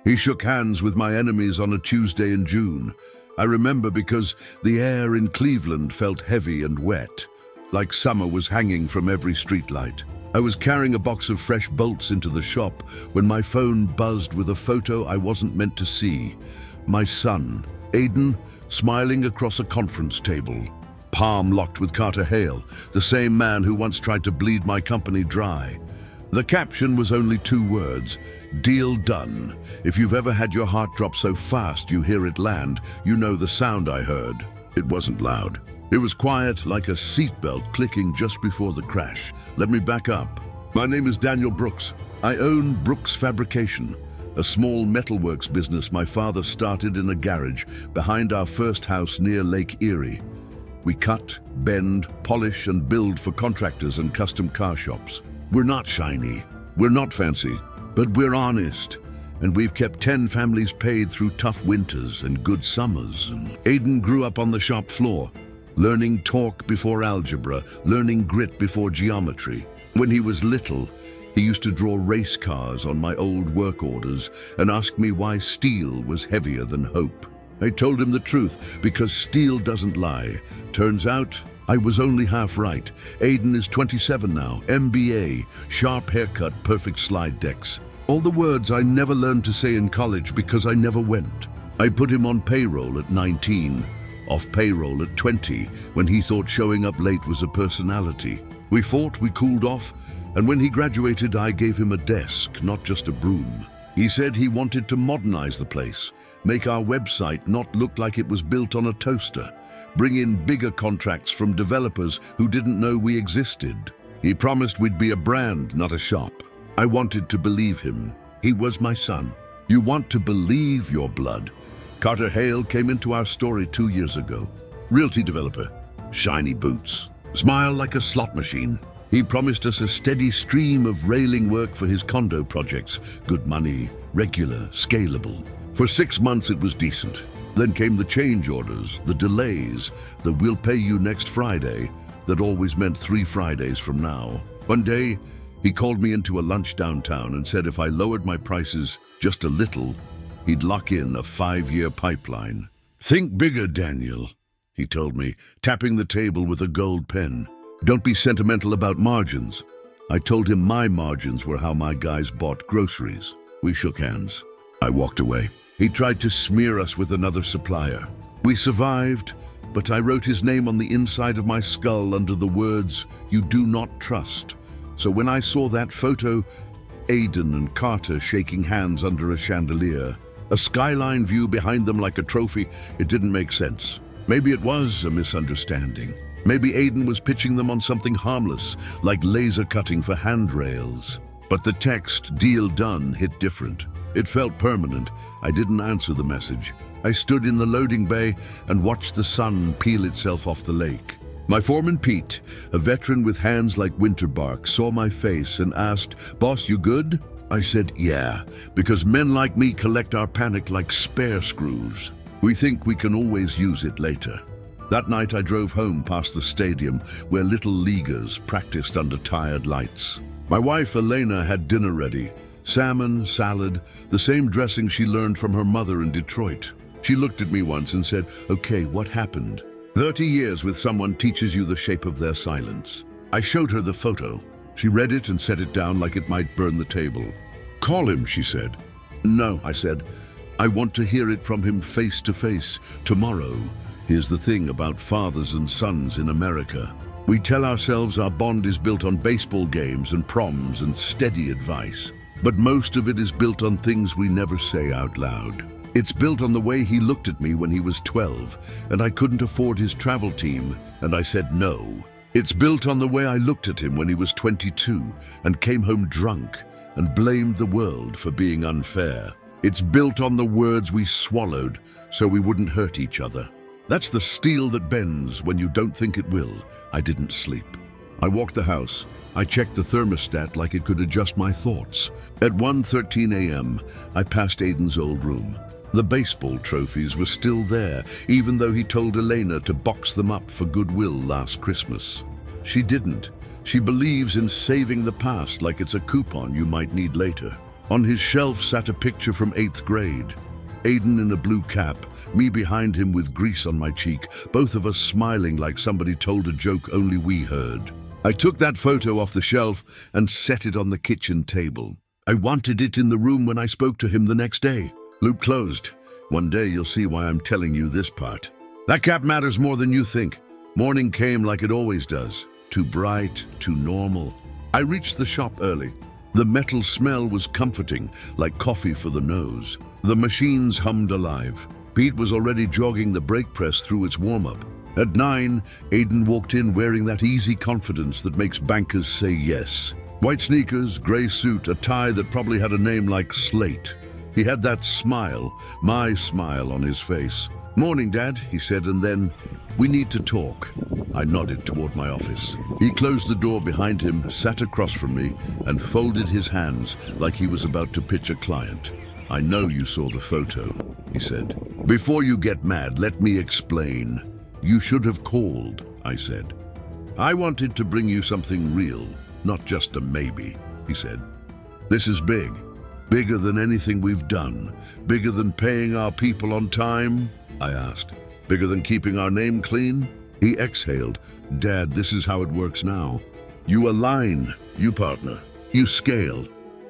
He shook hands with my enemies on a Tuesday in June. I remember because the air in Cleveland felt heavy and wet, like summer was hanging from every streetlight. I was carrying a box of fresh bolts into the shop when my phone buzzed with a photo I wasn't meant to see. My son, Aiden, smiling across a conference table, palm locked with Carter Hale, the same man who once tried to bleed my company dry. The caption was only 2 words: deal done. If you've ever had your heart drop so fast you hear it land, you know the sound I heard. It wasn't loud. It was quiet, like a seatbelt clicking just before the crash. Let me back up. My name is Daniel Brooks. I own Brooks Fabrication, a small metalworks business my father started in a garage behind our first house near Lake Erie. We cut, bend, polish, and build for contractors and custom car shops. We're not shiny, we're not fancy, but we're honest. And we've kept 10 families paid through tough winters and good summers. And Aiden grew up on the shop floor, learning torque before algebra, learning grit before geometry. When he was little, he used to draw race cars on my old work orders and ask me why steel was heavier than hope. I told him the truth, because steel doesn't lie. Turns out, I was only half right. Aiden is 27 now, MBA, sharp haircut, perfect slide decks. All the words I never learned to say in college because I never went. I put him on payroll at 19, off payroll at 20, when he thought showing up late was a personality. We fought, we cooled off, and when he graduated, I gave him a desk, not just a broom. He said he wanted to modernize the place, make our website not look like it was built on a toaster, bring in bigger contracts from developers who didn't know we existed. He promised we'd be a brand, not a shop. I wanted to believe him. He was my son. You want to believe your blood. Carter Hale came into our story 2 years ago. Realty developer, shiny boots, smile like a slot machine. He promised us a steady stream of railing work for his condo projects. Good money, regular, scalable. For 6 months it was decent. Then came the change orders, the delays, the "we'll pay you next Friday" that always meant 3 Fridays from now. One day, he called me into a lunch downtown and said if I lowered my prices just a little, he'd lock in a 5-year pipeline. "Think bigger, Daniel," he told me, tapping the table with a gold pen. "Don't be sentimental about margins." I told him my margins were how my guys bought groceries. We shook hands. I walked away. He tried to smear us with another supplier. We survived, but I wrote his name on the inside of my skull under the words, "You do not trust." So when I saw that photo, Aiden and Carter shaking hands under a chandelier, a skyline view behind them like a trophy, it didn't make sense. Maybe it was a misunderstanding. Maybe Aiden was pitching them on something harmless, like laser cutting for handrails. But the text, "deal done," hit different. It felt permanent. I didn't answer the message. I stood in the loading bay and watched the sun peel itself off the lake. My foreman Pete, a veteran with hands like winter bark, saw my face and asked, "Boss, you good?" I said, "Yeah," because men like me collect our panic like spare screws. We think we can always use it later. That night I drove home past the stadium where little leaguers practiced under tired lights. My wife Elena had dinner ready. Salmon, salad, the same dressing she learned from her mother in Detroit. She looked at me once and said, "Okay, what happened?" 30 years with someone teaches you the shape of their silence. I showed her the photo. She read it and set it down like it might burn the table. "Call him," she said. "No," I said. "I want to hear it from him face to face, tomorrow." Here's the thing about fathers and sons in America. We tell ourselves our bond is built on baseball games and proms and steady advice. But most of it is built on things we never say out loud. It's built on the way he looked at me when he was 12, and I couldn't afford his travel team, and I said no. It's built on the way I looked at him when he was 22, and came home drunk, and blamed the world for being unfair. It's built on the words we swallowed, so we wouldn't hurt each other. That's the steel that bends when you don't think it will. I didn't sleep. I walked the house. I checked the thermostat like it could adjust my thoughts. At 1:13 a.m., I passed Aiden's old room. The baseball trophies were still there, even though he told Elena to box them up for goodwill last Christmas. She didn't. She believes in saving the past like it's a coupon you might need later. On his shelf sat a picture from 8th grade. Aiden in a blue cap, me behind him with grease on my cheek, both of us smiling like somebody told a joke only we heard. I took that photo off the shelf and set it on the kitchen table. I wanted it in the room when I spoke to him the next day. Loop closed. One day you'll see why I'm telling you this part. That cap matters more than you think. Morning came like it always does. Too bright, too normal. I reached the shop early. The metal smell was comforting, like coffee for the nose. The machines hummed alive. Pete was already jogging the brake press through its warm-up. At 9, Aiden walked in wearing that easy confidence that makes bankers say yes. White sneakers, gray suit, a tie that probably had a name like Slate. He had that smile, my smile, on his face. "Morning, Dad," he said, and then, "We need to talk." I nodded toward my office. He closed the door behind him, sat across from me, and folded his hands like he was about to pitch a client. "I know you saw the photo," he said. "Before you get mad, let me explain. You should have called," I said. "I wanted to bring you something real, not just a maybe," he said. "This is big. Bigger than anything we've done. Bigger than paying our people on time?" I asked. "Bigger than keeping our name clean?" He exhaled. "Dad, this is how it works now. You align, you partner, you scale.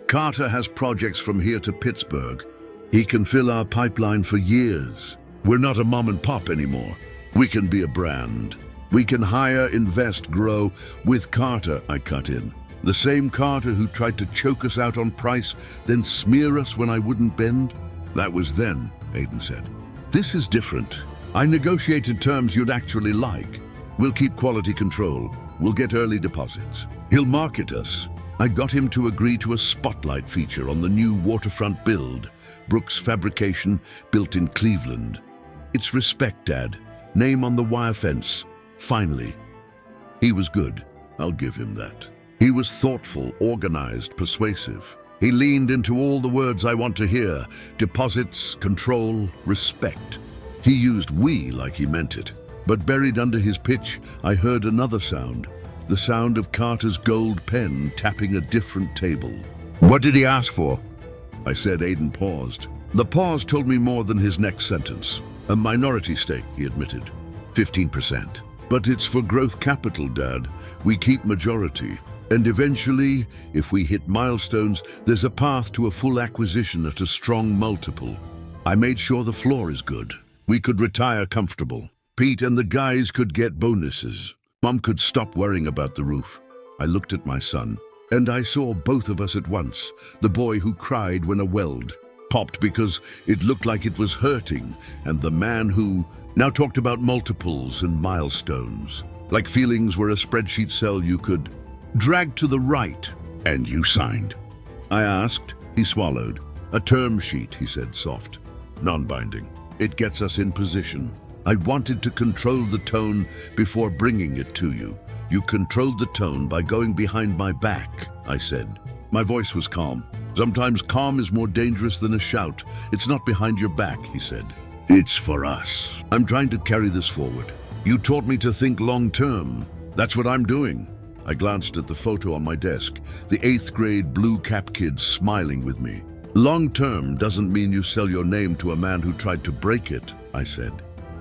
Carter has projects from here to Pittsburgh. He can fill our pipeline for years. We're not a mom and pop anymore. We can be a brand. We can hire, invest, grow. With Carter," I cut in. "The same Carter who tried to choke us out on price, then smear us when I wouldn't bend?" "That was then," Aiden said. "This is different. I negotiated terms you'd actually like. We'll keep quality control. We'll get early deposits. He'll market us." I got him to agree to a spotlight feature on the new waterfront build, Brooks Fabrication, built in Cleveland. It's respect, Dad. Name on the wire fence. Finally. He was good. I'll give him that. He was thoughtful, organized, persuasive. He leaned into all the words I want to hear: deposits, control, respect. He used "we" like he meant it. But buried under his pitch, I heard another sound. The sound of Carter's gold pen tapping a different table. "What did he ask for?" I said. Aiden paused. The pause told me more than his next sentence. "A minority stake," he admitted. 15%. "But it's for growth capital, Dad. We keep majority. And eventually, if we hit milestones, there's a path to a full acquisition at a strong multiple." I made sure the floor is good. We could retire comfortable. Pete and the guys could get bonuses. Mom could stop worrying about the roof. I looked at my son, and I saw both of us at once. The boy who cried when a weld popped because it looked like it was hurting, and the man who now talked about multiples and milestones, like feelings were a spreadsheet cell you could drag to the right. "And you signed?" I asked. He swallowed. "A term sheet," he said, soft. "Non-binding. It gets us in position. I wanted to control the tone before bringing it to you. You controlled the tone by going behind my back," I said. My voice was calm. "Sometimes calm is more dangerous than a shout. It's not behind your back," he said. "It's for us. I'm trying to carry this forward. You taught me to think long-term. That's what I'm doing." I glanced at the photo on my desk, the 8th grade blue cap kid smiling with me. "Long-term doesn't mean you sell your name to a man who tried to break it," I said.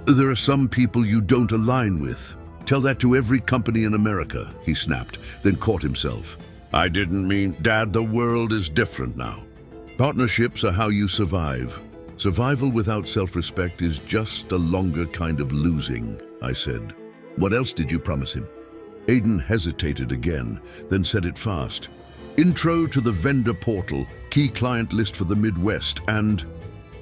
"There are some people you don't align with. Tell that to every company in America," he snapped, then caught himself. "I didn't mean, Dad, the world is different now. Partnerships are how you survive. Survival without self-respect is just a longer kind of losing," I said. "What else did you promise him?" Aiden hesitated again, then said it fast. "Intro to the vendor portal, key client list for the Midwest, and..."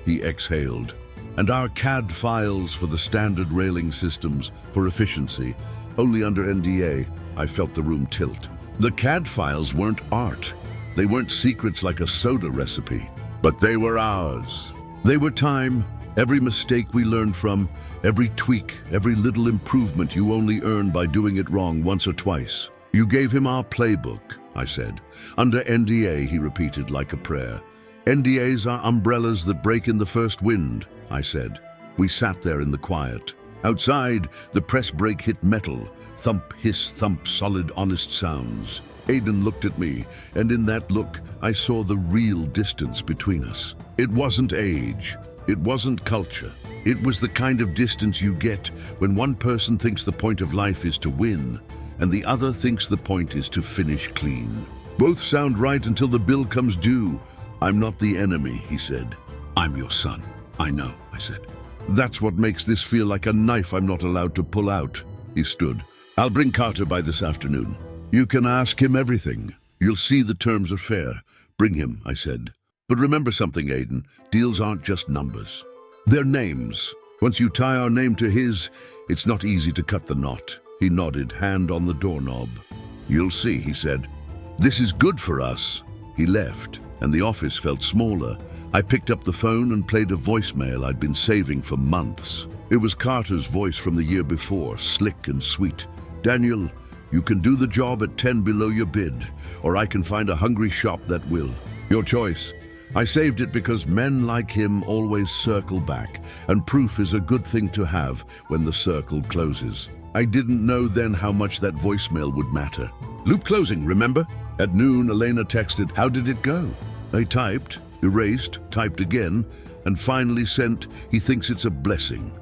He exhaled. "And our CAD files for the standard railing systems, for efficiency, only under NDA." I felt the room tilt. The CAD files weren't art. They weren't secrets like a soda recipe. But they were ours. They were time, every mistake we learned from, every tweak, every little improvement you only earn by doing it wrong once or twice. "You gave him our playbook," I said. "Under NDA," he repeated like a prayer. "NDAs are umbrellas that break in the first wind," I said. We sat there in the quiet. Outside, the press brake hit metal. Thump, hiss, thump, solid, honest sounds. Aidan looked at me, and in that look, I saw the real distance between us. It wasn't age. It wasn't culture. It was the kind of distance you get when one person thinks the point of life is to win, and the other thinks the point is to finish clean. Both sound right until the bill comes due. I'm not the enemy, he said. I'm your son. I know, I said. That's what makes this feel like a knife I'm not allowed to pull out. He stood. I'll bring Carter by this afternoon. You can ask him everything. You'll see the terms are fair. Bring him, I said. But remember something, Aidan. Deals aren't just numbers. They're names. Once you tie our name to his, it's not easy to cut the knot. He nodded, hand on the doorknob. You'll see, he said. This is good for us. He left, and the office felt smaller. I picked up the phone and played a voicemail I'd been saving for months. It was Carter's voice from the year before, slick and sweet. Daniel, you can do the job at 10 below your bid, or I can find a hungry shop that will. Your choice. I saved it because men like him always circle back, and proof is a good thing to have when the circle closes. I didn't know then how much that voicemail would matter. Loop closing, remember? At noon, Elena texted, "How did it go?" I typed, erased, typed again, and finally sent, "He thinks it's a blessing."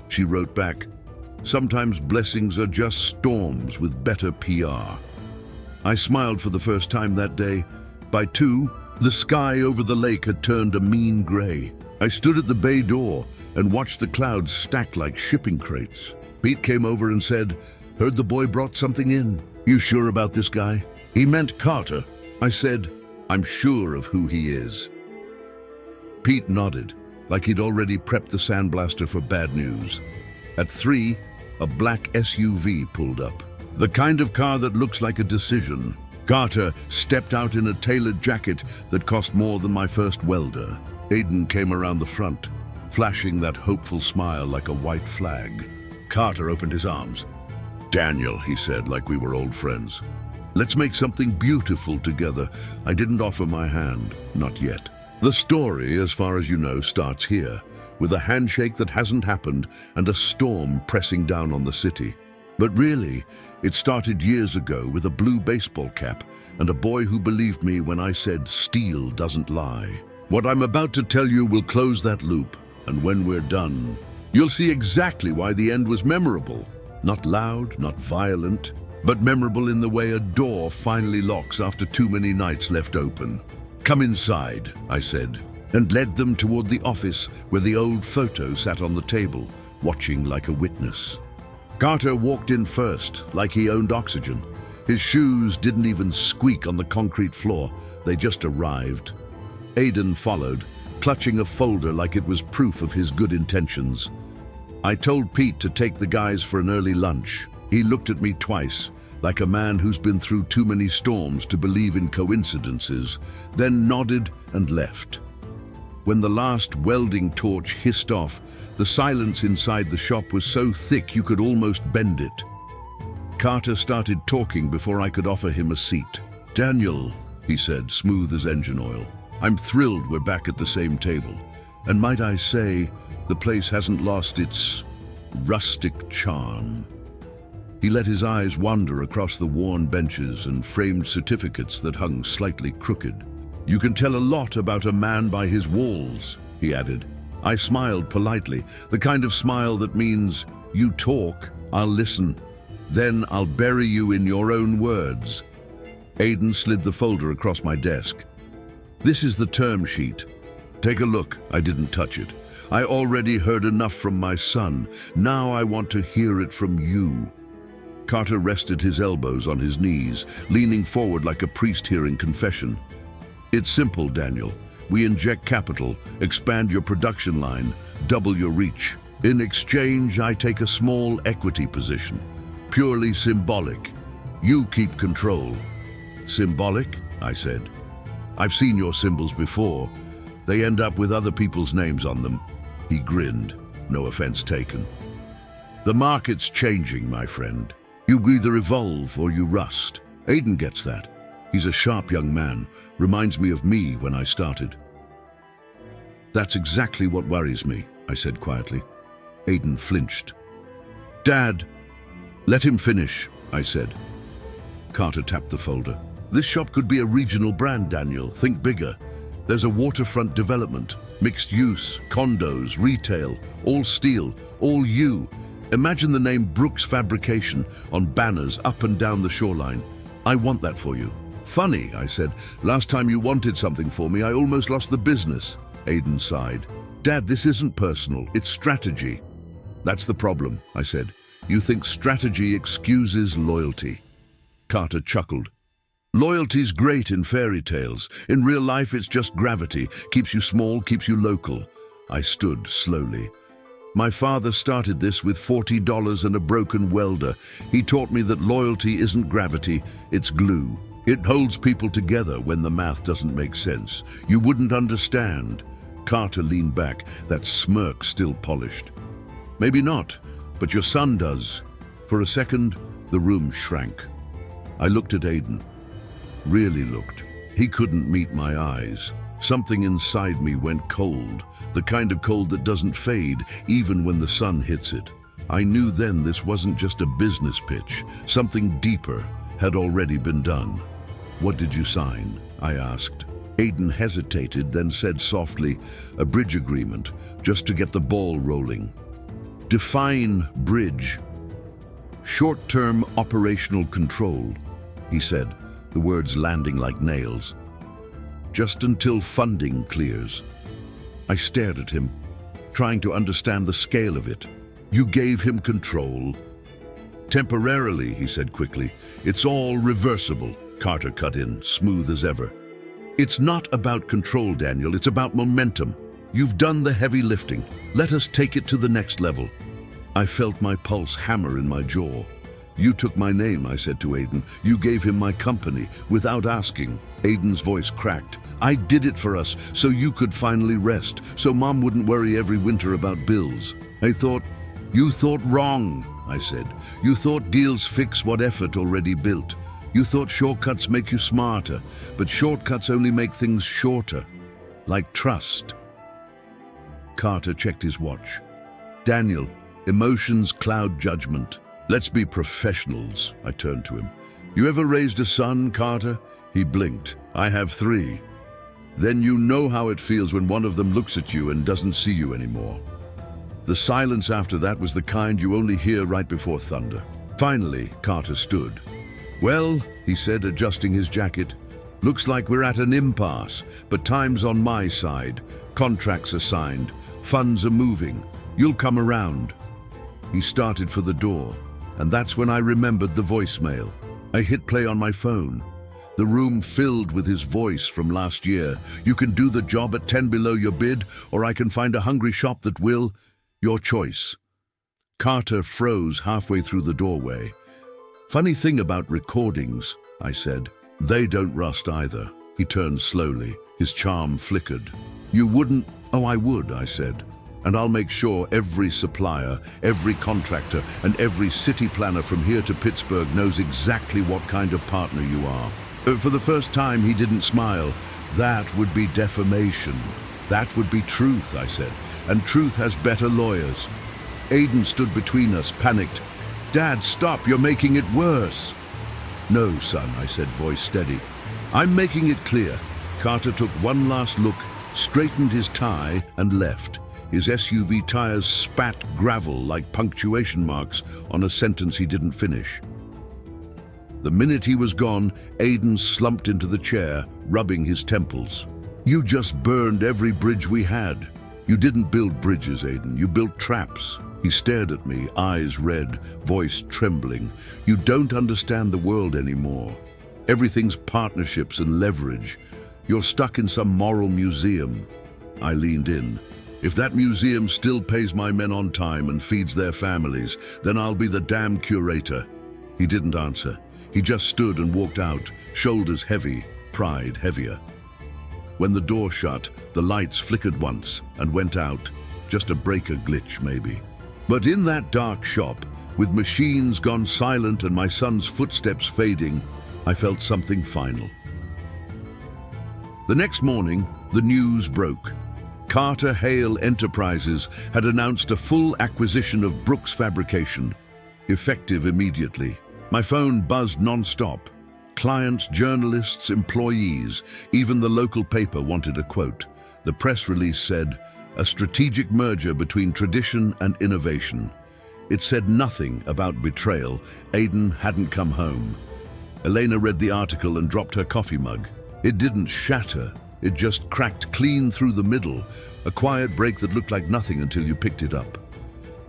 She wrote back, "Sometimes blessings are just storms with better PR." I smiled for the first time that day. By 2, the sky over the lake had turned a mean gray. I stood at the bay door and watched the clouds stack like shipping crates. Pete came over and said, "Heard the boy brought something in. You sure about this guy?" He meant Carter. I said, "I'm sure of who he is." Pete nodded, like he'd already prepped the sandblaster for bad news. At 3, a black SUV pulled up. The kind of car that looks like a decision. Carter stepped out in a tailored jacket that cost more than my first welder. Aidan came around the front, flashing that hopeful smile like a white flag. Carter opened his arms. "Daniel," he said, like we were old friends. "Let's make something beautiful together." I didn't offer my hand, not yet. The story, as far as you know, starts here, with a handshake that hasn't happened and a storm pressing down on the city. But really, it started years ago with a blue baseball cap and a boy who believed me when I said steel doesn't lie. What I'm about to tell you will close that loop, and when we're done, you'll see exactly why the end was memorable. Not loud, not violent, but memorable in the way a door finally locks after too many nights left open. "Come inside," I said, and led them toward the office where the old photo sat on the table, watching like a witness. Carter walked in first, like he owned oxygen. His shoes didn't even squeak on the concrete floor, they just arrived. Aidan followed, clutching a folder like it was proof of his good intentions. I told Pete to take the guys for an early lunch. He looked at me twice, like a man who's been through too many storms to believe in coincidences, then nodded and left. When the last welding torch hissed off, the silence inside the shop was so thick you could almost bend it. Carter started talking before I could offer him a seat. "Daniel," he said, smooth as engine oil, "I'm thrilled we're back at the same table. And might I say, the place hasn't lost its rustic charm." He let his eyes wander across the worn benches and framed certificates that hung slightly crooked. "You can tell a lot about a man by his walls," he added. I smiled politely, the kind of smile that means, "You talk, I'll listen. Then I'll bury you in your own words." Aidan slid the folder across my desk. "This is the term sheet. Take a look." I didn't touch it. "I already heard enough from my son. Now I want to hear it from you." Carter rested his elbows on his knees, leaning forward like a priest hearing confession. "It's simple, Daniel. We inject capital, expand your production line, double your reach. In exchange, I take a small equity position. Purely symbolic. You keep control." "Symbolic?" I said. "I've seen your symbols before. They end up with other people's names on them." He grinned, no offense taken. "The market's changing, my friend. You either evolve or you rust. Aidan gets that. He's a sharp young man, reminds me of me when I started." "That's exactly what worries me," I said quietly. Aidan flinched. "Dad, let him finish," I said. Carter tapped the folder. This shop could be a regional brand, Daniel. Think bigger. There's a waterfront development, mixed use, condos, retail, all steel, all you. Imagine the name Brooks Fabrication on banners up and down the shoreline. I want that for you. Funny, I said. Last time you wanted something for me, I almost lost the business. Aiden sighed. Dad, this isn't personal, it's strategy. That's the problem, I said. You think strategy excuses loyalty. Carter chuckled. Loyalty's great in fairy tales. In real life, it's just gravity. Keeps you small, keeps you local. I stood slowly. My father started this with $40 and a broken welder. He taught me that loyalty isn't gravity, it's glue. It holds people together when the math doesn't make sense. You wouldn't understand. Carter leaned back, that smirk still polished. Maybe not, but your son does. For a second, the room shrank. I looked at Aiden. Really looked. He couldn't meet my eyes. Something inside me went cold, the kind of cold that doesn't fade even when the sun hits it. I knew then this wasn't just a business pitch. Something deeper had already been done. What did you sign? I asked. Aiden hesitated, then said softly, a bridge agreement, just to get the ball rolling. Define bridge. Short-term operational control, he said, the words landing like nails. Just until funding clears. I stared at him, trying to understand the scale of it. You gave him control. Temporarily, he said quickly. It's all reversible, Carter cut in, smooth as ever. It's not about control, Daniel, it's about momentum. You've done the heavy lifting. Let us take it to the next level. I felt my pulse hammer in my jaw. You took my name, I said to Aiden. You gave him my company, without asking. Aiden's voice cracked. I did it for us, so you could finally rest, so Mom wouldn't worry every winter about bills. You thought wrong, I said. You thought deals fix what effort already built. You thought shortcuts make you smarter, but shortcuts only make things shorter. Like trust. Carter checked his watch. Daniel, emotions cloud judgment. Let's be professionals, I turned to him. You ever raised a son, Carter? He blinked. I have 3. Then you know how it feels when one of them looks at you and doesn't see you anymore. The silence after that was the kind you only hear right before thunder. Finally, Carter stood. Well, he said, adjusting his jacket, looks like we're at an impasse, but time's on my side. Contracts are signed. Funds are moving. You'll come around. He started for the door, and that's when I remembered the voicemail. I hit play on my phone. The room filled with his voice from last year. You can do the job at 10 below your bid, or I can find a hungry shop that will. Your choice. Carter froze halfway through the doorway. Funny thing about recordings, I said. They don't rust either. He turned slowly. His charm flickered. You wouldn't? Oh, I would, I said. And I'll make sure every supplier, every contractor, and every city planner from here to Pittsburgh knows exactly what kind of partner you are. For the first time, he didn't smile. That would be defamation. That would be truth, I said. And truth has better lawyers. Aiden stood between us, panicked. Dad, stop, you're making it worse. No, son, I said, voice steady. I'm making it clear. Carter took one last look, straightened his tie, and left. His SUV tires spat gravel like punctuation marks on a sentence he didn't finish. The minute he was gone, Aiden slumped into the chair, rubbing his temples. You just burned every bridge we had. You didn't build bridges, Aiden. You built traps. He stared at me, eyes red, voice trembling. You don't understand the world anymore. Everything's partnerships and leverage. You're stuck in some moral museum. I leaned in. If that museum still pays my men on time and feeds their families, then I'll be the damn curator. He didn't answer. He just stood and walked out, shoulders heavy, pride heavier. When the door shut, the lights flickered once and went out, just a breaker glitch maybe. But in that dark shop, with machines gone silent and my son's footsteps fading, I felt something final. The next morning, the news broke. Carter Hale Enterprises had announced a full acquisition of Brooks Fabrication, effective immediately. My phone buzzed non-stop. Clients, journalists, employees, even the local paper wanted a quote. The press release said, "A strategic merger between tradition and innovation." It said nothing about betrayal. Aidan hadn't come home. Elena read the article and dropped her coffee mug. It didn't shatter, it just cracked clean through the middle, a quiet break that looked like nothing until you picked it up.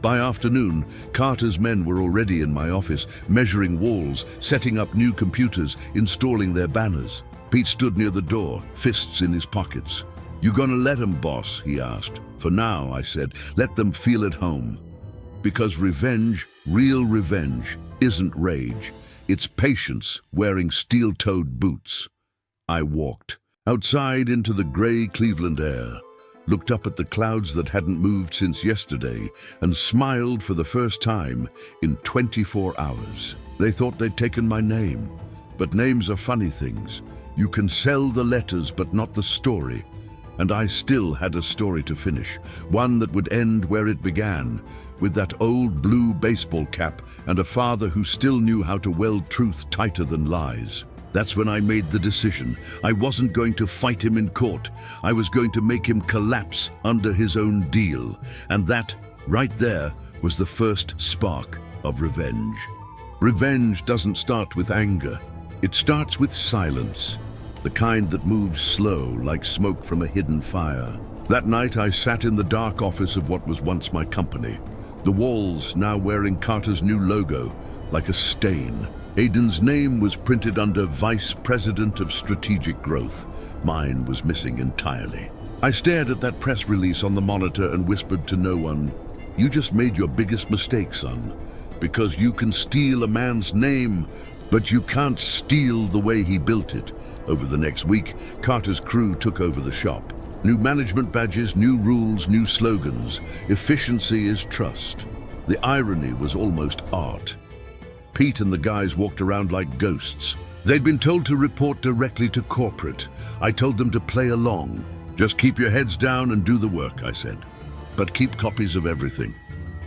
By afternoon, Carter's men were already in my office, measuring walls, setting up new computers, installing their banners. Pete stood near the door, fists in his pockets. "You gonna let 'em, boss?" he asked. "For now," I said. "Let them feel at home." Because revenge, real revenge, isn't rage. It's patience wearing steel-toed boots. I walked outside into the gray Cleveland air, looked up at the clouds that hadn't moved since yesterday, and smiled for the first time in 24 hours. They thought they'd taken my name, but names are funny things. You can sell the letters, but not the story. And I still had a story to finish, one that would end where it began, with that old blue baseball cap and a father who still knew how to weld truth tighter than lies. That's when I made the decision. I wasn't going to fight him in court. I was going to make him collapse under his own deal. And that, right there, was the first spark of revenge. Revenge doesn't start with anger. It starts with silence, the kind that moves slow, like smoke from a hidden fire. That night, I sat in the dark office of what was once my company. The walls now wearing Carter's new logo, like a stain. Aidan's name was printed under Vice President of Strategic Growth. Mine was missing entirely. I stared at that press release on the monitor and whispered to no one, "You just made your biggest mistake, son. Because you can steal a man's name, but you can't steal the way he built it." Over the next week, Carter's crew took over the shop. New management badges, new rules, new slogans. Efficiency is trust. The irony was almost art. Pete and the guys walked around like ghosts. They'd been told to report directly to corporate. I told them to play along. "Just keep your heads down and do the work," I said. "But keep copies of everything.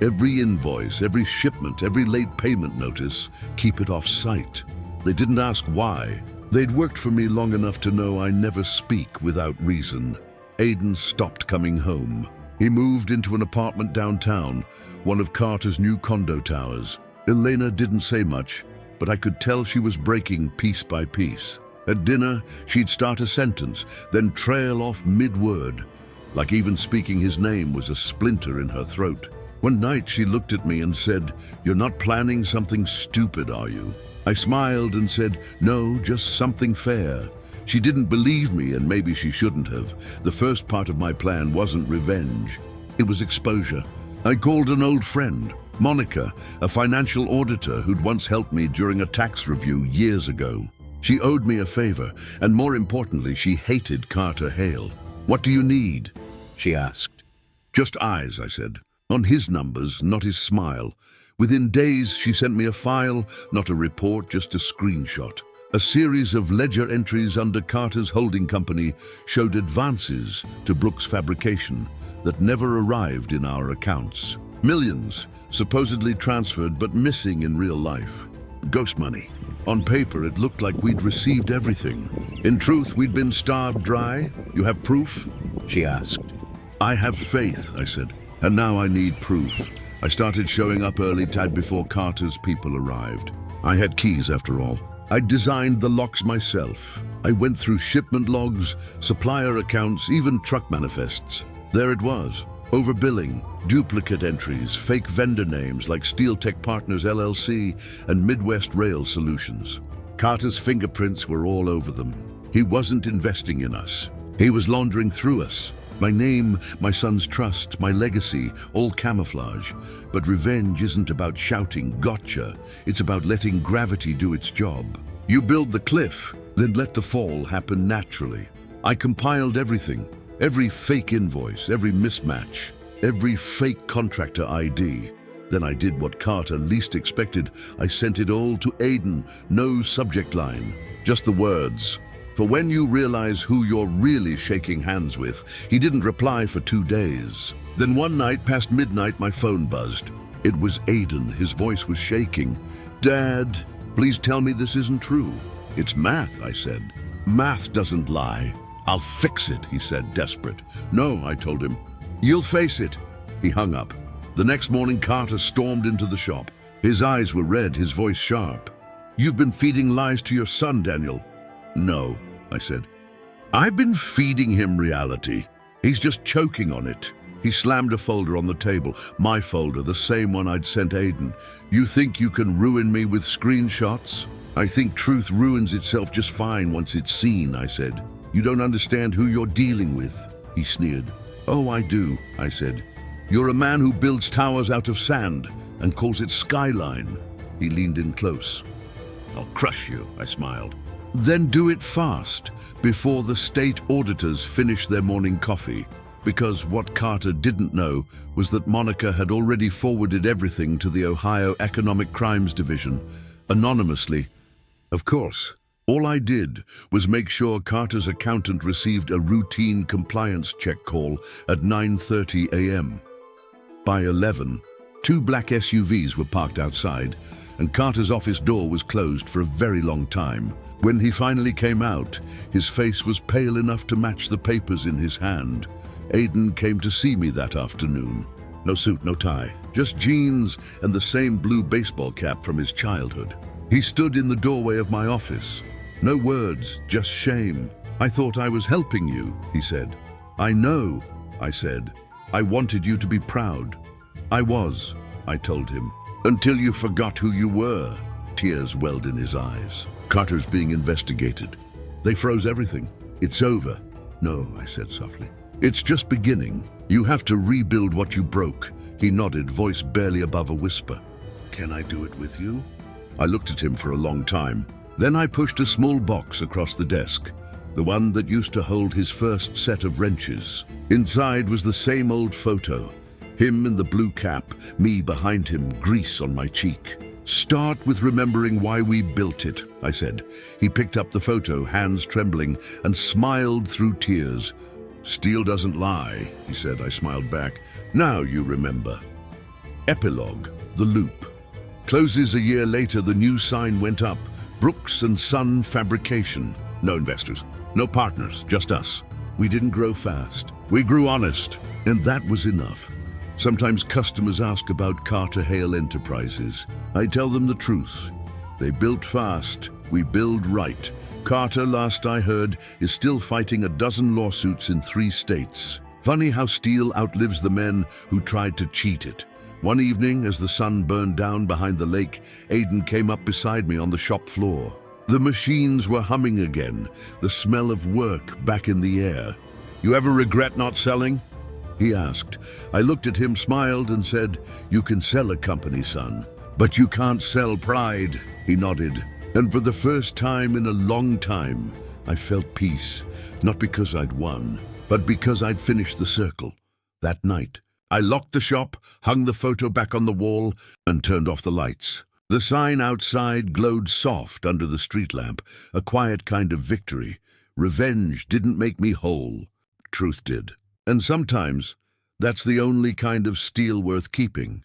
Every invoice, every shipment, every late payment notice, keep it off site." They didn't ask why. They'd worked for me long enough to know I never speak without reason. Aidan stopped coming home. He moved into an apartment downtown, one of Carter's new condo towers. Elena didn't say much, but I could tell she was breaking piece by piece. At dinner, she'd start a sentence, then trail off mid-word, like even speaking his name was a splinter in her throat. One night, she looked at me and said, "You're not planning something stupid, are you?" I smiled and said, "No, just something fair." She didn't believe me, and maybe she shouldn't have. The first part of my plan wasn't revenge. It was exposure. I called an old friend, Monica, a financial auditor who'd once helped me during a tax review years ago. She owed me a favor, and more importantly, she hated Carter Hale. "What do you need?" she asked. "Just eyes," I said. "On his numbers, not his smile." Within days, she sent me a file, not a report, just a screenshot. A series of ledger entries under Carter's holding company showed advances to Brooks Fabrication that never arrived in our accounts. Millions, supposedly transferred but missing in real life. Ghost money. On paper, it looked like we'd received everything. In truth, we'd been starved dry. "You have proof?" she asked. "I have faith," I said, "and now I need proof." I started showing up early, tad before Carter's people arrived. I had keys, after all. I designed the locks myself. I went through shipment logs, supplier accounts, even truck manifests. There it was. Overbilling, duplicate entries, fake vendor names like Steel Tech Partners LLC and Midwest Rail Solutions. Carter's fingerprints were all over them. He wasn't investing in us. He was laundering through us. My name, my son's trust, my legacy, all camouflage. But revenge isn't about shouting, "Gotcha." It's about letting gravity do its job. You build the cliff, then let the fall happen naturally. I compiled everything. Every fake invoice, every mismatch, every fake contractor ID. Then I did what Carter least expected. I sent it all to Aidan. No subject line, just the words. For when you realize who you're really shaking hands with, he didn't reply for 2 days. Then one night, past midnight, my phone buzzed. It was Aidan. His voice was shaking. "Dad, please tell me this isn't true." It's math, I said. Math doesn't lie. I'll fix it, he said, desperate. No, I told him. You'll face it. He hung up. The next morning, Carter stormed into the shop. His eyes were red, his voice sharp. You've been feeding lies to your son, Daniel. No, I said. I've been feeding him reality. He's just choking on it. He slammed a folder on the table. My folder, the same one I'd sent Aiden. You think you can ruin me with screenshots? I think truth ruins itself just fine once it's seen, I said. You don't understand who you're dealing with, he sneered. Oh, I do, I said. You're a man who builds towers out of sand and calls it skyline. He leaned in close. I'll crush you, I smiled. Then do it fast, before the state auditors finish their morning coffee. Because what Carter didn't know was that Monica had already forwarded everything to the Ohio Economic Crimes Division, anonymously. Of course, all I did was make sure Carter's accountant received a routine compliance check call at 9:30 a.m. By 11, 2 black SUVs were parked outside, and Carter's office door was closed for a very long time. When he finally came out, his face was pale enough to match the papers in his hand. Aiden came to see me that afternoon. No suit, no tie, just jeans and the same blue baseball cap from his childhood. He stood in the doorway of my office. No words, just shame. I thought I was helping you, he said. I know, I said. I wanted you to be proud. I was, I told him. Until you forgot who you were. Tears welled in his eyes. Carter's being investigated. They froze everything. It's over. No, I said softly. It's just beginning. You have to rebuild what you broke. He nodded, voice barely above a whisper. Can I do it with you? I looked at him for a long time. Then I pushed a small box across the desk, the one that used to hold his first set of wrenches. Inside was the same old photo. Him in the blue cap, me behind him, grease on my cheek. Start with remembering why we built it, I said. He picked up the photo, hands trembling, and smiled through tears. Steel doesn't lie, he said. I smiled back. Now you remember. Epilogue, the loop. Closes a year later, the new sign went up. Brooks and Son Fabrication. No investors, no partners, just us. We didn't grow fast. We grew honest, and that was enough. Sometimes customers ask about Carter Hale Enterprises. I tell them the truth. They built fast, we build right. Carter, last I heard, is still fighting a dozen lawsuits in 3 states. Funny how steel outlives the men who tried to cheat it. One evening, as the sun burned down behind the lake, Aiden came up beside me on the shop floor. The machines were humming again, the smell of work back in the air. You ever regret not selling? He asked. I looked at him, smiled, and said, You can sell a company, son, but you can't sell pride. He nodded. And for the first time in a long time, I felt peace, not because I'd won, but because I'd finished the circle. That night, I locked the shop, hung the photo back on the wall, and turned off the lights. The sign outside glowed soft under the street lamp, a quiet kind of victory. Revenge didn't make me whole. Truth did. And sometimes, that's the only kind of steel worth keeping.